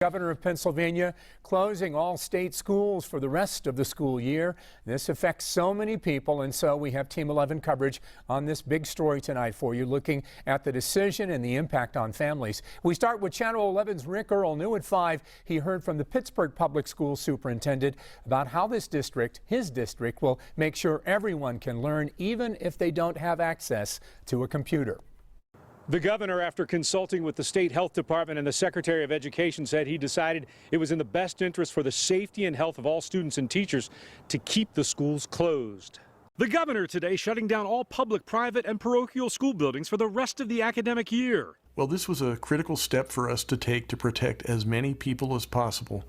Governor of Pennsylvania closing all state schools for the rest of the school year. This affects so many people, and so we have Team 11 coverage on this big story tonight for you, looking at the decision and the impact on families. We start with Channel 11's Rick Earl. New at 5, he heard from the Pittsburgh Public School Superintendent about how this district, his district, will make sure everyone can learn even if they don't have access to a computer. The governor, after consulting with the state health department and the Secretary of Education, said he decided it was in the best interest for the safety and health of all students and teachers to keep the schools closed. The governor today shutting down all public, private, and parochial school buildings for the rest of the academic year. Well, this was a critical step for us to take to protect as many people as possible.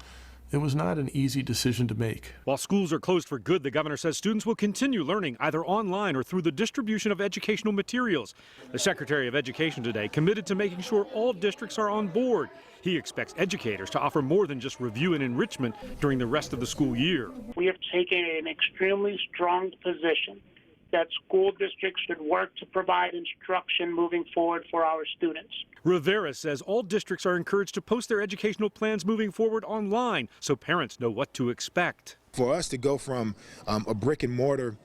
It was not an easy decision to make. While schools are closed for good, the governor says students will continue learning either online or through the distribution of educational materials. The Secretary of Education today committed to making sure all districts are on board. He expects educators to offer more than just review and enrichment during the rest of the school year. We have taken an extremely strong position that school districts should work to provide instruction moving forward for our students. Rivera says all districts are encouraged to post their educational plans moving forward online so parents know what to expect. For us to go from a brick and mortar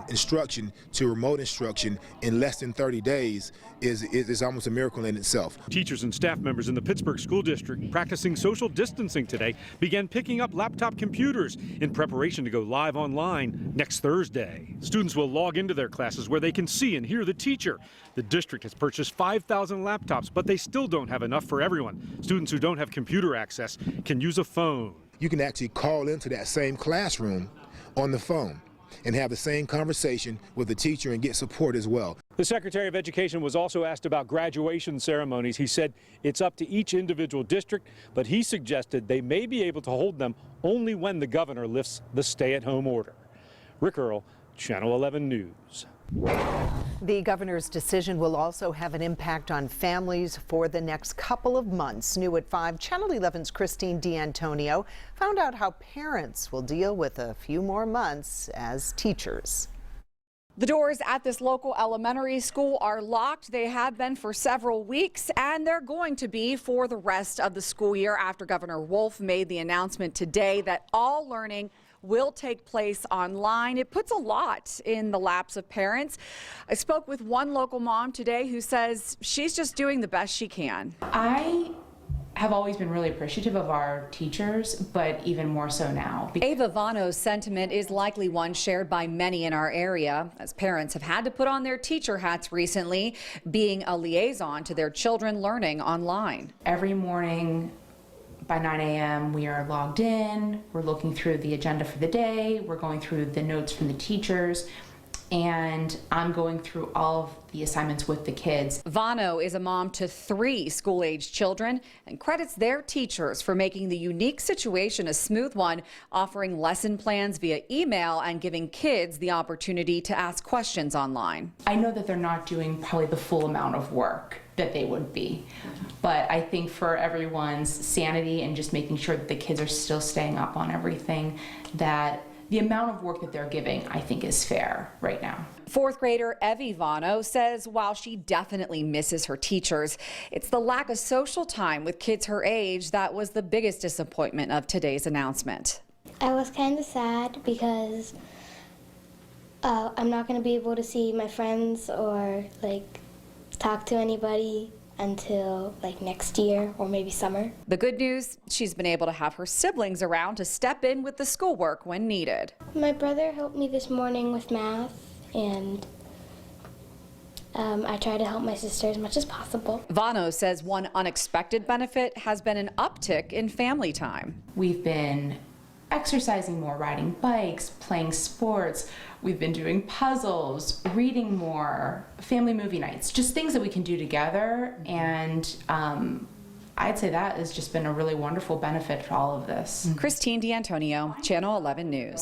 instruction to remote instruction in less than 30 days is almost a miracle in itself. Teachers and staff members in the Pittsburgh School District practicing social distancing today began picking up laptop computers in preparation to go live online next Thursday. Students will log into their classes where they can see and hear the teacher. The district has purchased 5,000 laptops, but they still don't have enough for everyone. Students who don't have computer access can use a phone. You can actually call into that same classroom on the phone and have the same conversation with the teacher and get support as well. The Secretary of Education was also asked about graduation ceremonies. He said it's up to each individual district, but he suggested they may be able to hold them only when the governor lifts the stay-at-home order. Rick Earl, Channel 11 News. The governor's decision will also have an impact on families for the next couple of months. New at 5, Channel 11's Christine D'Antonio found out how parents will deal with a few more months as teachers. The doors at this local elementary school are locked. They have been for several weeks, and they're going to be for the rest of the school year after Governor Wolf made the announcement today that all learning will take place online. It puts a lot in the laps of parents. I spoke with one local mom today who says she's just doing the best she can. I have always been really appreciative of our teachers, but even more so now. Ava Vano's sentiment is likely one shared by many in our area, as parents have had to put on their teacher hats recently, being a liaison to their children learning online. Every morning by 9 a.m. we are logged in, we're looking through the agenda for the day, we're going through the notes from the teachers, and I'm going through all of the assignments with the kids. Vano is a mom to 3 school-age children and credits their teachers for making the unique situation a smooth one, offering lesson plans via email and giving kids the opportunity to ask questions online. I know that they're not doing probably the full amount of work that they would be, but I think for everyone's sanity and just making sure that the kids are still staying up on everything, that the amount of work that they're giving, I think, is fair right now. 4th grader Evie Vano says while she definitely misses her teachers, it's the lack of social time with kids her age that was the biggest disappointment of today's announcement. I was kind of sad because I'm not going to be able to see my friends or talk to anybody until next year or maybe summer. The good news, she's been able to have her siblings around to step in with the schoolwork when needed. My brother helped me this morning with math, and I try to help my sister as much as possible. Vano says one unexpected benefit has been an uptick in family time. We've been exercising more, riding bikes, playing sports. We've been doing puzzles, reading more, family movie nights, just things that we can do together. And I'd say that has just been a really wonderful benefit for all of this. Christine D'Antonio, Channel 11 News.